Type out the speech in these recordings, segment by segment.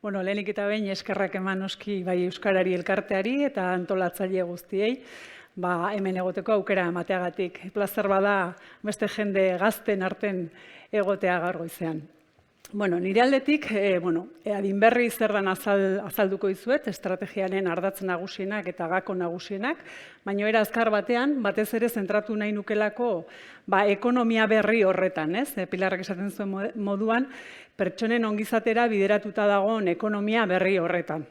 Bueno, lehenik eta behin eskerrak eman noski bai Euskarari elkarteari eta antolatzaile guztiei, hemen egoteko aukera emateagatik. Plazer bada beste jende gazten arten egotea gaur goizean. Nire aldetik, adinberri zer dan azalduko dizuet, estrategiaren ardatz nagusienak eta gako nagusienak, baina era azkar batean, batez ere zentratu nahi nukelako ekonomia berri horretan, ez? Pilarrak esaten zuen moduan, pertsonen ongizatera bideratuta dagoen ekonomia berri horretan.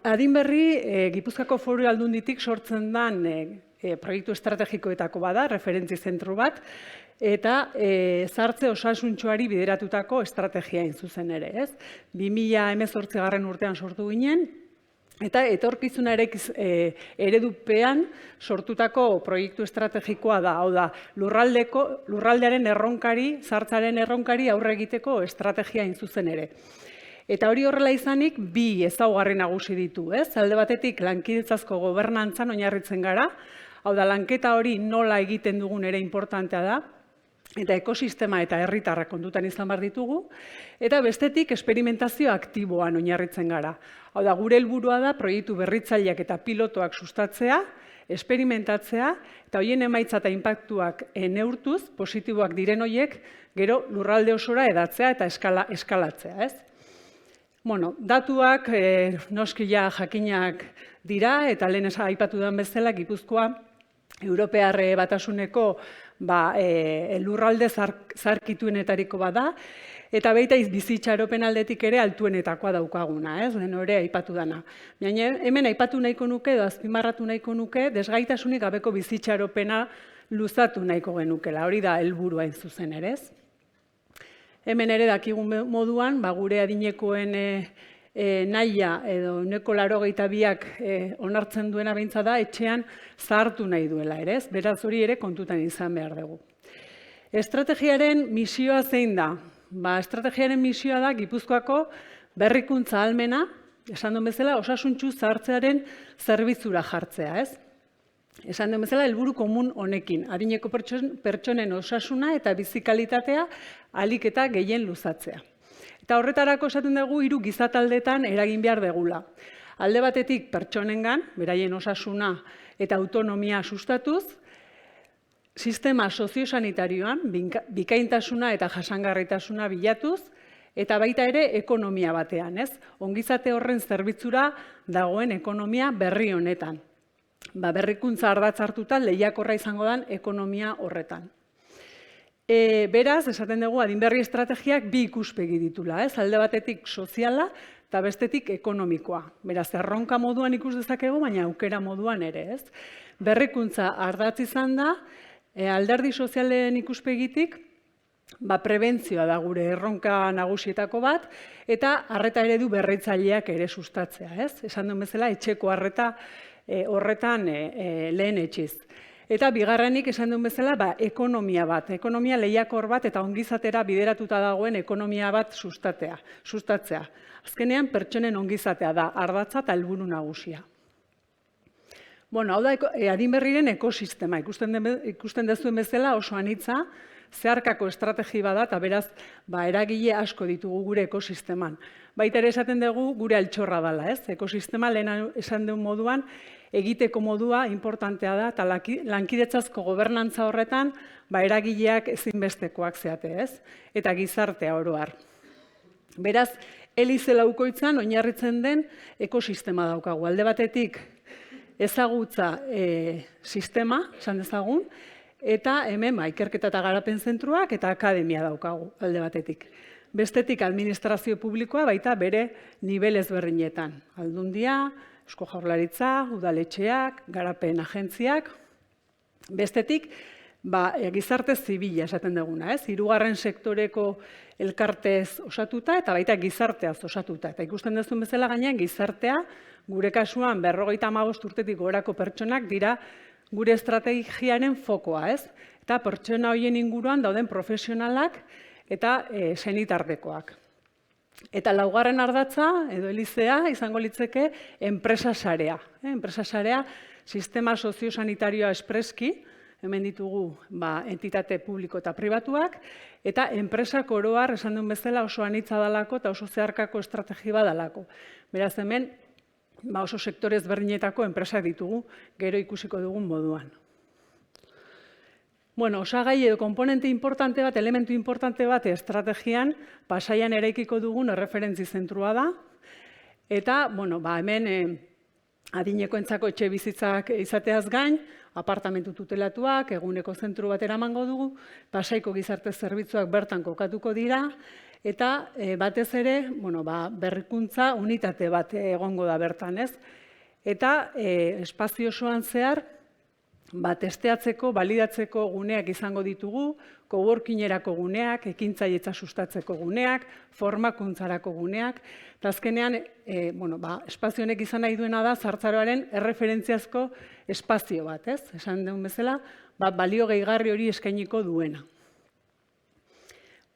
Adinberri, Gipuzkoako Foru Aldunditik sortzen den proiektu estrategikoetako bada, referentzi zentru bat, eta zahartze osasuntsuari bideratutako estrategia zuzen ere, ez? 2018 urtean sortu ginen, eta etorkizuna eredupean sortutako proiektu estrategikoa da, hau da, lurraldearen erronkari, zahartzaren erronkari aurre egiteko estrategia zuzen ere. Eta hori horrela izanik, bi ezaugarri nagusi ditu, ez? Alde batetik, lankidetzazko gobernantzan oinarritzen gara, hau da, lanketa hori nola egiten dugun ere importantea da, eta ekosistema eta herritarrak kontutan izan behar ditugu, eta bestetik esperimentazio aktiboan oinarritzen gara. Hau da, gure helburua da proiektu berritzaileak eta pilotoak sustatzea, esperimentatzea, eta horien emaitza eta inpaktuak neurtuz, positiboak diren horiek, gero lurralde osora edatzea eta eskalatzea, ez? Datuak noski jakinak dira, eta lehen aipatu den bezala, Gipuzkoa Europear Batasuneko lurralde zaharkituenetariko bada, eta baita bizitxaropen aldetik ere altuenetakoa daukaguna, ez? Lehen hori aipatu dana. Hemen aipatu nahiko nuke, edo azpimarratu nahiko nuke, desgaitasunik gabeko bizitxaropena luzatu nahiko genukela, hori da helburua zuzen ere, ez? Hemen ere dakigun moduan, gure adinekoen nahia edo 82ak onartzen duena beintza da, etxean zahartu nahi duela ere, ez? Beraz hori ere kontutan izan behar dugu. Estrategiaren misioa zein da? Estrategiaren misioa da Gipuzkoako berrikuntza ahalmena, esan duen bezala, osasuntsu zahartzearen zerbitzura jartzea, ez? Esan duen bezala, helburu komun honekin, adineko pertsonen osasuna eta bizikalitatea ahalik eta gehien luzatzea. Eta horretarako esaten dugu 3 gizataldetan eragin behar degula. Alde batetik pertsonengan, beraien osasuna eta autonomia sustatuz, sistema soziosanitarioan bikaintasuna eta jasangarritasuna bilatuz, eta baita ere ekonomia batean, ez? Ongizate horren zerbitzura dagoen ekonomia berri honetan. Berrikuntza ardatz hartuta lehiakorra izango den ekonomia horretan. Beraz, esaten dugu, adinberri estrategiak 2 ikuspegi ditula, ez? Alde batetik soziala eta bestetik ekonomikoa. Beraz, erronka moduan ikus dezakegu, baina aukera moduan ere, ez? Berrikuntza ardatz izan da, alderdi sozialen ikuspegitik, prebentzioa da gure erronka nagusietako bat, eta arreta eredu berritzaileak ere sustatzea, ez? Esan duen bezala, etxeko arreta horretan lehen etxiz. Eta bigarrenik esan duen bezala, ekonomia bat, ekonomia lehiakor bat eta ongizatera bideratuta dagoen ekonomia bat sustatzea. Azkenean pertsonen ongizatea da, ardatza eta helburu nagusia. Hau da adinberriren ekosistema, ikusten dezuen bezala oso anitza, zeharkako estrategi bada eta beraz eragile asko ditugu gure ekosisteman. Baita ere esaten dugu gure altxorra dela, ez? Ekosistema lehen esan duen moduan egiteko modua importantea da eta lankidetzazko gobernantza horretan eragileak ezinbestekoak zeate, ez? Eta gizartea oro har. Beraz, helize laukoitzan oinarritzen den ekosistema daukagu. Alde batetik ezagutza sistema, esan dezagun, eta hemen ikerketa eta garapen zentruak eta akademia daukagu alde batetik. Bestetik administrazio publikoa baita bere nivel ezberdinetan. Aldundia, Eusko Jaurlaritza, udaletxeak, garapen agentziak. Bestetik, gizarte zibila esaten duguna, ez? 3. sektoreko elkartez osatuta eta baita gizarteaz osatuta. Eta ikusten duzun bezala gainean gizartea, gure kasuan 55 urtetik gorako pertsonak dira gure estrategiaren fokoa, ez? Eta pertsona horien inguruan dauden profesionalak eta senitartekoak. Eta 4. ardatza, edo helizea, izango litzeke enpresa sarea. Enpresa sarea, sistema soziosanitarioa espreski, hemen ditugu entitate publiko eta pribatuak, eta enpresak oro har esan duen bezala oso anitza dalako eta oso zeharkako estrategi badalako. Beraz hemen oso sektore ezberdinetako enpresak ditugu, gero ikusiko dugun moduan. Bueno, osagai edo konponente importante bat, elementu importante bat estrategian Pasaian eraikiko dugun erreferentzi zentrua da. Eta, bueno, hemen adinekoentzako etxe bizitzak izateaz gain, apartamentu tutelatuak, eguneko zentru bat eramango dugu, Pasaiko gizarte zerbitzuak bertan kokatuko dira, eta batez ere, bueno, berrikuntza unitate bat egongo da bertan, ez? Eta espazio osoan zehar, testeatzeko, balidatzeko guneak izango ditugu, coworkingerako guneak, ekintzailetza sustatzeko guneak, formakuntzarako guneak, eta azkenean, espazio honek izan nahi duena da zahartzaroaren erreferentziazko espazio bat, ez? Esan duen bezala, balio gehigarri hori eskainiko duena.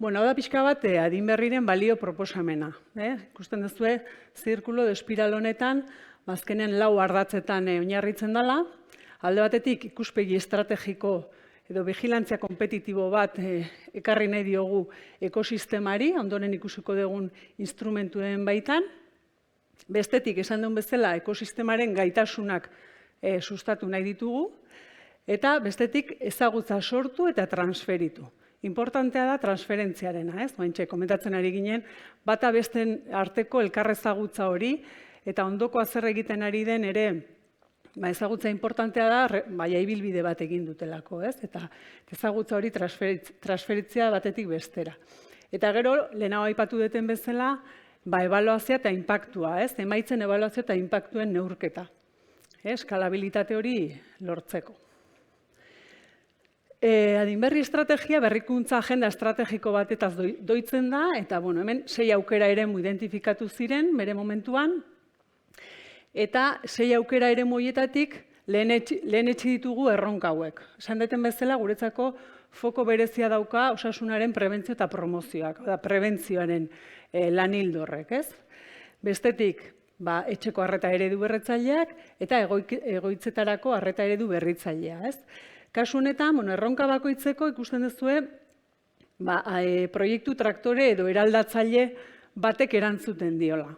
Hau da pixka bat adin berriren balio proposamena. Ikusten duzue, zirkulo edo espiral honetan, azkenean 4 ardatzetan oinarritzen dela. Alde batetik ikuspegi estrategiko edo vigilantzia kompetitibo bat ekarri nahi diogu ekosistemari, ondoren ikusiko dugun instrumentuen baitan. Bestetik, esan duen bezala, ekosistemaren gaitasunak sustatu nahi ditugu. Eta bestetik, ezagutza sortu eta transferitu. Importantea da transferentziarena, ez? Ointxe, komentatzen ari ginen, bata besten arteko elkarrezagutza hori, eta ondokoa zer egiten ari den ere, ezagutza importantea da, ibilbide bat egin dutelako, ez? Eta ezagutza hori transferitzea batetik bestera. Eta gero, lehenago aipatu duten bezala, ebaluazioa eta inpaktua, ez? Emaitzen ebaluazioa eta inpaktuen neurketa. Eskalabilitate hori lortzeko. Adinberri estrategia berrikuntza agenda estrategiko batetaz doitzen da, eta hemen 6 aukera eremu identifikatu ziren, bere momentuan, eta 6 aukera eremu horietatik lehenetsi ditugu erronka hauek. Esan deten bezala, guretzako foko berezia dauka osasunaren prebentzio eta promozioak, prebentzioaren lan ildo horrek, ez? Bestetik, etxeko arreta eredu berritzaileak eta egoitzetarako arreta eredu berritzailea, ez? Kasu honetan, erronka bakoitzeko ikusten duzue, proiektu traktore edo eraldatzaile batek erantzuten diola.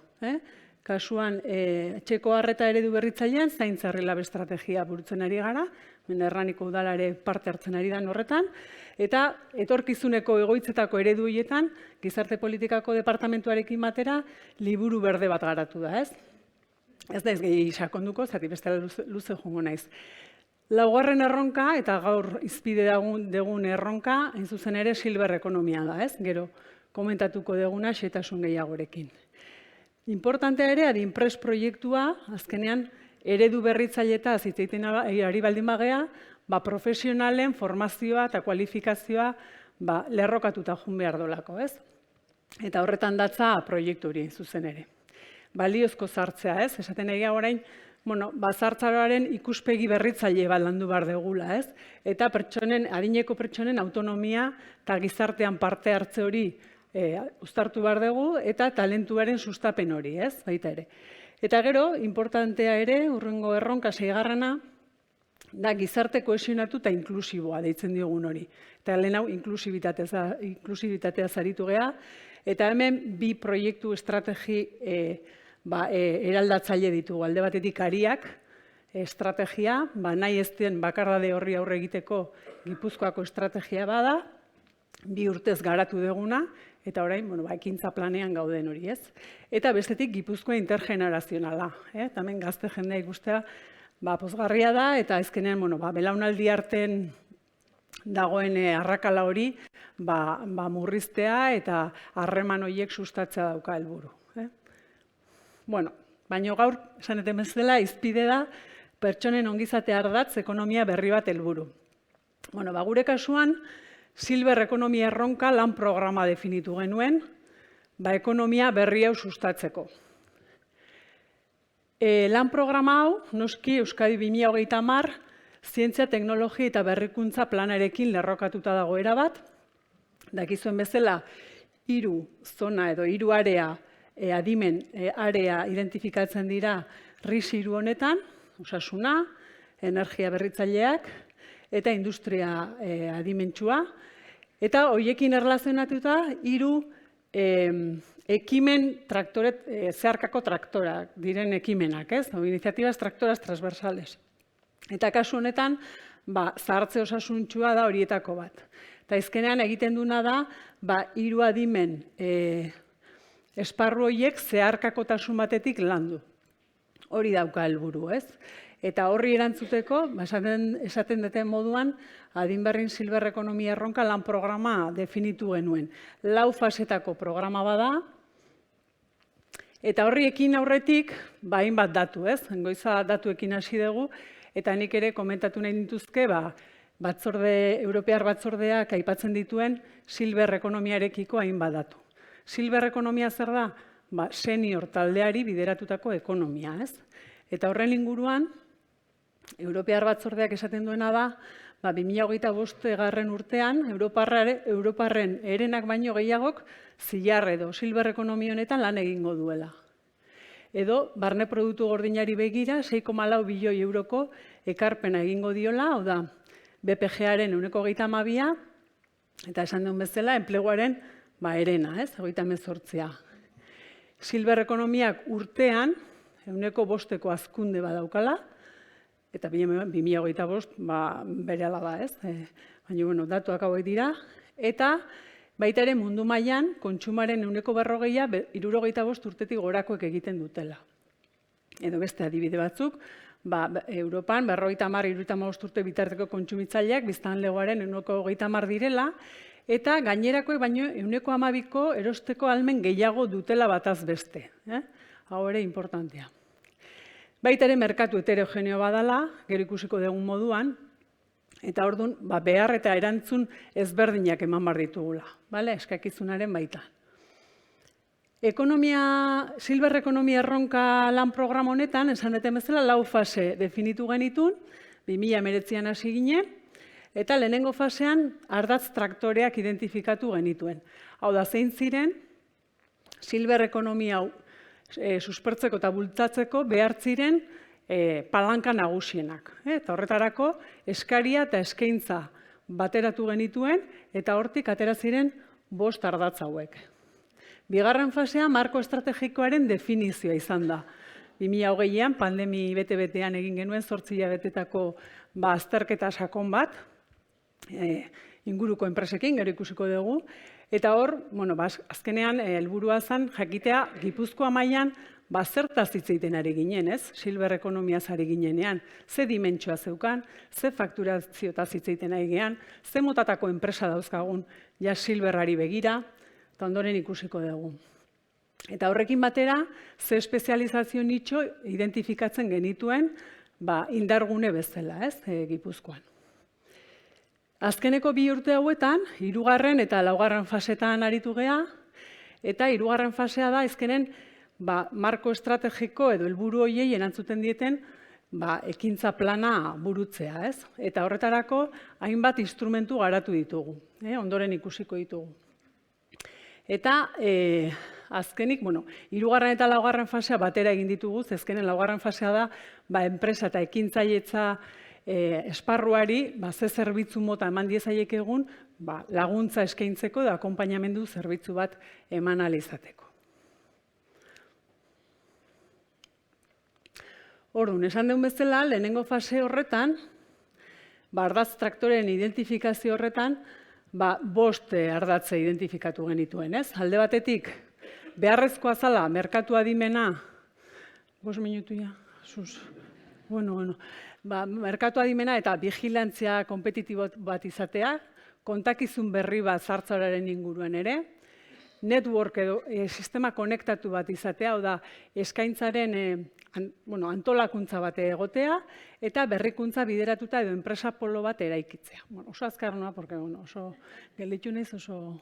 Kasuan, etxeko arreta eredu berritzailean, zaintza herri-lab estrategia burutzen ari gara, Erraniko udalare parte hartzen ari da horretan, eta etorkizuneko egoitzetako eredu horietan, gizarte politikako departamentuarekin batera, liburu berde bat garatu da, ez? Ez da ez gehi sakonduko, zati bestela luze jongo naiz. 4. erronka, eta gaur izpide dugun erronka, hain zuzen ere silver ekonomia da, ez? Gero, komentatuko duguna xehetasun gehiagorekin. Importantea ere, adinpres proiektua, azkenean, eredu berritzailetaz hitz egiten ari baldin bagea, profesionalen formazioa eta kualifikazioa lerrokatuta joan behar dolako, ez? Eta horretan datza proiektu hori zuzen ere. Baliozko sartzea, ez? Esaten egia orain, zahartzaroaren ikuspegi berritzaile bat landu behar dugula, ez? Eta adineko pertsonen autonomia eta gizartean parte hartze hori uztartu behar dugu, eta talentuaren sustapen hori, ez? Baita ere. Eta gero, importantea ere, hurrengo erronka 6. da gizarte kohesionatu eta inklusiboa deitzen diogun hori. Eta lehen hau inklusibitatea zaritu geha, eta hemen 2 proiektu estrategi eraldatzaile ditugu. Alde batetik ariak estrategia, nahi ez den bakardade horri aurre egiteko Gipuzkoako estrategia bada, 2 urtez garatu duguna, eta orain, ekintza planean gauden hori, ez? Eta bestetik Gipuzkoa intergenerazionala. Eta hemen gazte jendea ikustea pozgarria da, eta azkenean, belaunaldi arten dagoen arrakala hori murriztea eta harreman horiek sustatzea dauka helburu. Baina gaur, esan eten bezala, izpide da pertsonen ongizate ardatz ekonomia berri bat helburu. Gure kasuan, Silver ekonomia erronka lan programa definitu genuen, ekonomia berri hau sustatzeko. Lan programa hau, noski Euskadi 2030, zientzia, teknologia eta berrikuntza planarekin lerrokatuta dago erabat. Dakizuen bezala, 3 zona edo 3 area, adimen area identifikatzen dira RIS 3 honetan, osasuna, energia berritzaileak, eta industria adimentsua. Eta horiekin erlazionatuta 3 ekimen zeharkako traktorak diren ekimenak, ez? Iniziatibas traktoras transversales. Eta kasu honetan, zahartze osasuntsua da horietako bat. Eta azkenean egiten duna da, 3 adimen esparru horiek zeharkakotasun batetik landu. Hori dauka helburu, ez? Eta horri erantzuteko, esaten duten moduan, Adinberrin Silver Ekonomia Erronka lan programa definitu genuen. 4 fasetako programa bada, eta horri ekin aurretik, hainbat datu, ez? Goiza datuekin hasi dugu, eta nik ere komentatu nahi dituzke, Europear Batzordeak aipatzen dituen Silver Ekonomiarekiko hainbat datu. Silver Ekonomia zer da? Senior taldeari bideratutako ekonomia, ez? Eta horren inguruan, Europear Batzordeak esaten duena da, 2025 urtean, Europarren herenak baino gehiagok zilar edo Silver Ekonomia honetan lan egingo duela. Edo, barne produktu gordinari begira, 6,4 bilioi euroko ekarpena egingo diola, hau da, BPG-aren 132, eta esan duen bezala, enpleguaren herena, ez, 28. Silver Ekonomiak urtean, 105 hazkunde badaukala, eta 2025 berehala da, ez? Baina, datuak hauek dira. Eta baita ere mundu mailan kontsumaren 40%, 75 urtetik gorakoek egiten dutela. Edo beste adibide batzuk, Europan 50-75 urte bitarteko kontsumitzaileak biztanlegoaren 130 direla, eta gainerakoek baino 112ko erosteko ahalmen gehiago dutela bataz beste. Hau ere importantea. Baita ere merkatu heterogeneo badala, gero ikusiko dugun moduan, eta orduan behar eta erantzun ezberdinak eman behar ditugula, eskakizunaren baita. Silver Ekonomia Erronka lan programa honetan, esan duten bezala, 4 fase definitu genitun, 2019an hasi ginen, eta lehenengo fasean ardatz traktoreak identifikatu genituen. Hau da, zein ziren, Silver Ekonomia suspertzeko eta bultzatzeko behar ziren palanka nagusienak. Eta horretarako eskaria eta eskaintza bateratu genituen eta hortik atera ziren 5 ardatz hauek. Bigarren fasea marko estrategikoaren definizioa izan da. 2020an pandemi bete-betean egin genuen 8 hilabetetako azterketa sakon bat, inguruko enpresekin, gero ikusiko dugu. Eta hor, azkenean helburua zen jakitea Gipuzkoa mailan zertaz hitz egiten ari ginen, ez? Silver Ekonomiaz ari ginenean, ze dimentsioa zeukan, ze fakturazioetaz hitz egiten ari gean, ze motatako enpresa dauzkagun ja Silverrari begira, eta ondoren ikusiko dugu. Eta horrekin batera, ze espezializazio nitxo identifikatzen genituen indargune bezala, ez? Gipuzkoan. Azkeneko 2 urte hauetan, 3. eta 4. fasetan aritu gea, eta 3. fasea da, azkenen, marko estrategiko edo helburu horiei erantzuten dieten, ekintza plana burutzea, ez? Eta horretarako, hainbat instrumentu garatu ditugu, ondoren ikusiko ditugu. Eta, azkenik, 3. eta 4. fasea batera egin ditugu, azkenen 4. fasea da, enpresa eta ekintzailetza esparruari, ze zerbitzu mota eman diezaiek egun, laguntza eskaintzeko da akonpainamendu zerbitzu bat eman ahal izateko. Orduan, esan deun bezala, lehenengo fase horretan, ardatz traktoren identifikazio horretan, 5 ardatze identifikatu genituen, ez? Alde batetik, beharrezkoa zala, merkatu adimena, 5 minutu ja, sus, merkatu adimena eta vigilantzia kompetitibo bat izatea, kontakizun berri bat zartzararen inguruan ere, network edo sistema konektatu bat izatea, hau da, eskaintzaren antolakuntza bat egotea, eta berrikuntza bideratuta edo enpresa polo bat eraikitzea. Oso azkar noa, porque oso gelditu naiz oso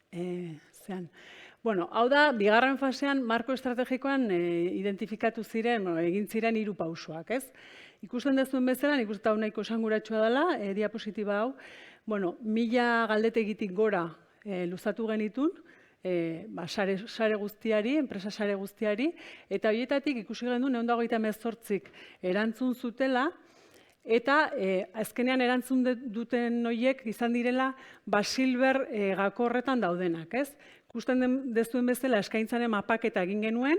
zean. Hau da, 2. fasean marko estrategikoan identifikatu ziren, egin ziren 3 pausoak, ez? Ikusten dezuen bezala, nik uste hau nahiko esanguratsua dela, diapositiba hau, 1000 galdetegitik gora luzatu genitun, sare guztiari, enpresa sare guztiari, eta horietatik ikusi genuen 128 erantzun zutela, eta azkenean erantzun duten horiek izan direla Silver gako horretan daudenak, ez? Ikusten dezuen bezala eskaintzaren mapaketa egin genuen,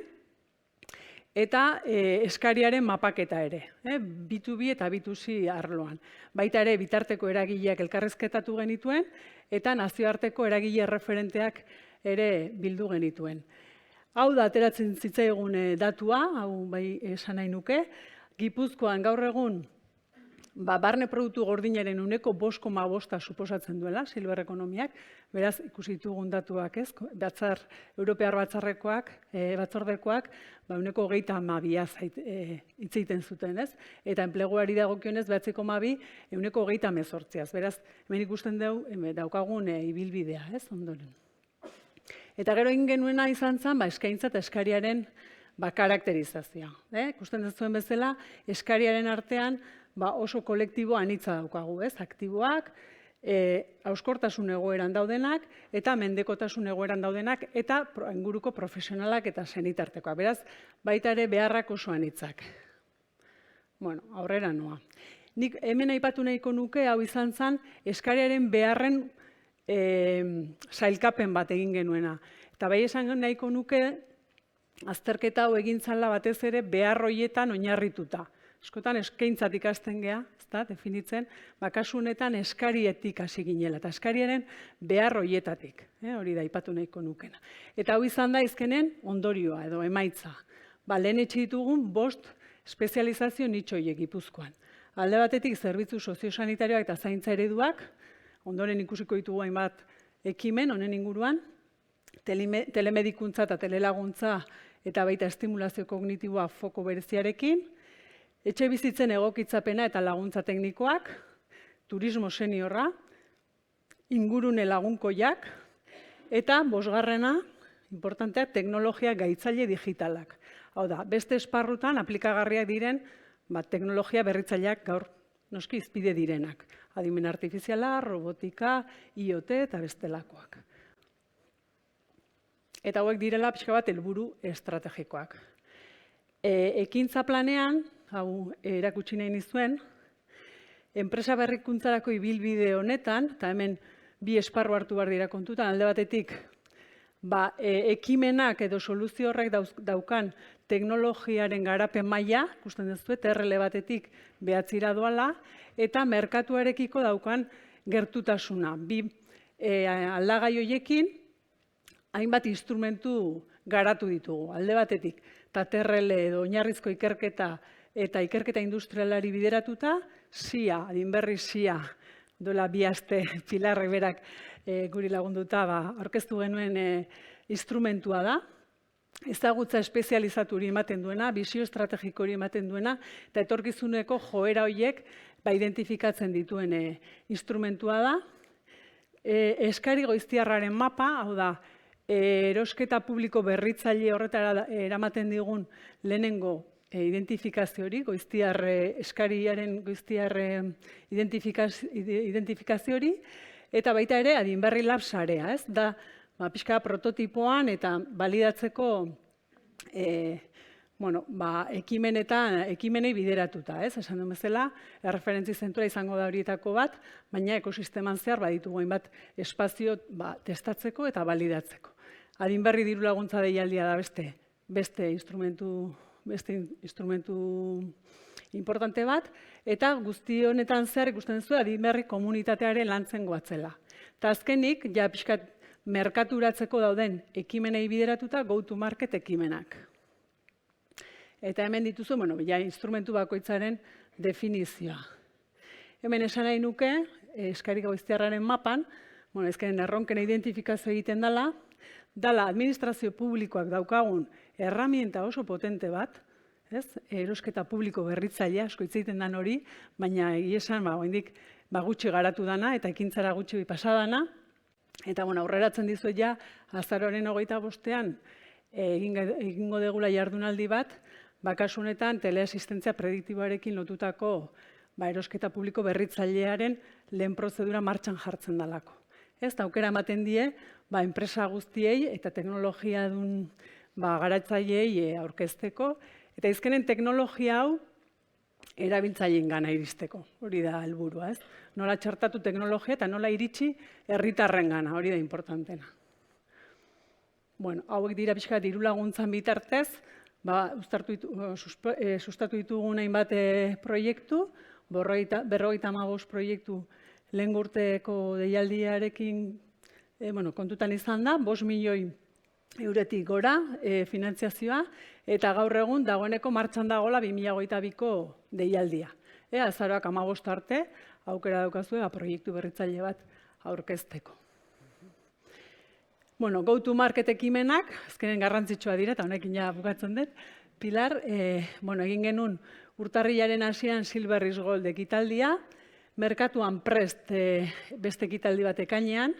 eta eskariaren mapaketa ere, B2B eta B2C arloan. Baita ere, bitarteko eragileak elkarrizketatu genituen, eta nazioarteko eragile referenteak ere bildu genituen. Hau da, ateratzen zitzaigun datua, hau bai esan nahi nuke, Gipuzkoan gaur egun, barne produktu gordinaren 5,5 suposatzen duela, Silver ekonomiak, beraz ikusi ditugun datuak, ez? Europear batzordekoak, 22% hitz egiten zuten, ez? Eta enpleguari dagokionez 9,2, 128, beraz, hemen ikusten daukagun ibilbidea, ez? Ondoren. Eta gero egin genuena izan zen, eskaintza eta eskariaren karakterizazioa. Ikusten duzuen bezala, eskariaren artean oso kolektibo anitza daukagu, ez? Aktiboak, hauskortasun egoeran daudenak, eta mendekotasun egoeran daudenak, eta inguruko profesionalak eta senitartekoak. Beraz, baita ere beharrak oso anitzak. Bueno, aurrera noa. Nik hemen aipatu nahiko nuke, hau izan zen, eskariaren beharren sailkapen bat egin genuena. Eta bai esan nahiko nuke, azterketa hau egin zala batez ere behar horietan oinarrituta. Eskotan eskaintzat ikasten geha, definitzen, kasu honetan eskarietik hasi ginela, eta eskariaren behar horietatik, hori da aipatu nahiko nukena. Eta hau izan da izkenen ondorioa edo emaitza. Lehen etxe ditugun 5 espezializazio nitxoiek Gipuzkoan. Alde batetik zerbitzu soziosanitarioak eta zaintza ereduak, ondoren ikusiko ditugu hainbat ekimen honen inguruan, telemedikuntza eta telelaguntza eta baita estimulazio kognitiboa foko bereziarekin, etxe bizitzen egokitzapena eta laguntza teknikoak, turismo seniorra, ingurune lagunkoiak, eta 5. importanteak teknologia gaitzaile digitalak. Hau da, beste esparrutan aplikagarriak diren teknologia berritzaileak gaur noski izpide direnak. Adimen artifiziala, robotika, IoT eta bestelakoak. Eta hauek direla pixka bat helburu estrategikoak. Ekintza planean, hau erakutsi nahi nizuen, enpresa berrikuntzarako ibilbide honetan, eta hemen 2 esparru hartu behar dira kontutan, alde batetik, ekimenak edo soluzio horrek daukan teknologiaren garapen maila, ikusten duzu, TRL batetik 9 doala, eta merkatuarekiko daukan gertutasuna. 2 aldagai horiekin, hainbat instrumentu garatu ditugu, alde batetik, eta TRL edo oinarrizko ikerketa eta ikerketa industrialari bideratuta, SIA, adinberri SIA, dola 2 aste Pilarrek berak guri lagunduta aurkeztu genuen instrumentua da, ezagutza espezializatu hori ematen duena, bizio estrategiko hori ematen duena, eta etorkizuneko joera horiek identifikatzen dituen instrumentua da. Eskari goiztiarraren mapa, hau da, erosketa publiko berritzaile horretara eramaten digun lehenengo identifikazio hori, eskariaren goiztiarre identifikazio hori, eta baita ere adinberri lab sarea, ez? Da, pixka prototipoan eta balidatzeko ekimenei bideratuta, ez? Esan duen bezala, erreferentzi zentroa izango da horietako bat, baina ekosisteman zehar baditugu hainbat espazio testatzeko eta balidatzeko. Adinberri diru laguntza deialdia da beste instrumentu importante bat, eta guzti honetan zehar ikusten duzu adinberri komunitatearen lantzen goatzela. Eta azkenik, ja pixkat merkaturatzeko dauden ekimenei bideratuta go-to-market ekimenak. Eta hemen dituzu, instrumentu bakoitzaren definizioa. Hemen esan nahi nuke, eskari goiztiarraren mapan, ezkenen erronken identifikazio egiten dala administrazio publikoak daukagun erramienta oso potente bat, erosketa publiko berritzailea, asko hitz egiten dan hori, baina esan, oraindik gutxi garatu dana eta ekintzara gutxi pasadana, eta aurreratzen dizuet ja, azaroaren 25ean egingo degula jardunaldi bat, kasu honetan teleasistentzia prediktiboarekin lotutako erosketa publiko berritzailearen lehen prozedura martxan jartzen dalako. Ez, aukera ematen die, enpresa guztiei eta teknologia dun garatzaileei aurkezteko, eta izkenen teknologia hau erabiltzaileen gana iristeko. Hori da helburua, ez? Nola txertatu teknologia eta nola iritsi herritarren gana, hori da importantena. Bueno, hauek dira pixka diru laguntzan bitartez, sustatu ditugun hainbat proiektu, 55 proiektu lehen urteko deialdiarekin kontutan izan da, 5 milioi euretik gora finantziazioa, eta gaur egun dagoeneko martxan dagoela 2022ko deialdia. Azaroak 15 arte, aukera daukazue proiektu berritzaile bat aurkezteko. Go to market ekimenak, azkenen garrantzitsua dira, eta honekin ja bukatzen dut. Pilar, egin genuen urtarrilaren hasieran Silver is Gold ekitaldia, merkatuan prest beste ekitaldi bat ekainean,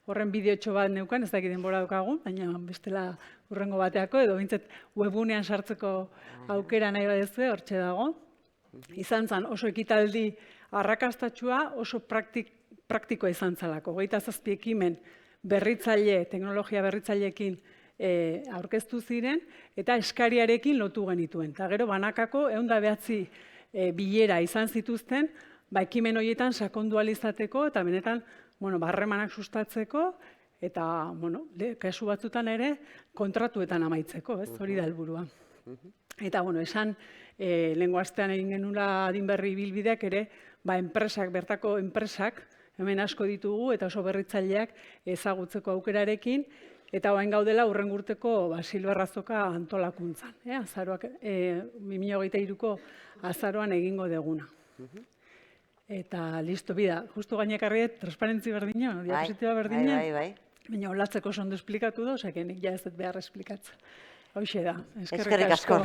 horren bideotxo bat neukan, ez dakit denbora daukagu, baina bestela hurrengo bateako, edo bintzat webunean sartzeko aukera nahi badezue, hortxe dago. Izan zen oso ekitaldi arrakastatsua, oso praktikoa izan zelako. 27 ekimen berritzaile, teknologia berritzaileekin aurkeztu ziren, eta eskariarekin lotu genituen. Eta gero banakako 109 bilera izan zituzten, ekimen horietan sakondualizateko, eta benetan harremanak sustatzeko, eta kasu batzutan ere kontratuetan amaitzeko, hori da helburua. Eta esan, lehengo astean egin genula adinberri bilbideak ere, bertako enpresak, hemen asko ditugu, eta oso berritzaileak ezagutzeko aukerarekin, eta orain gaudela hurrengo urteko Silver Azoka antolakuntzan. 2023ko azaroan egingo deguna. Eta listo, bida, justu gainekarri transparentzi berdina, diapositiba berdina, baina olatzeko oso ondo esplikatu da, osea, nik ja ez dut behar esplikatzen. Hoxe da. Eskerrik asko.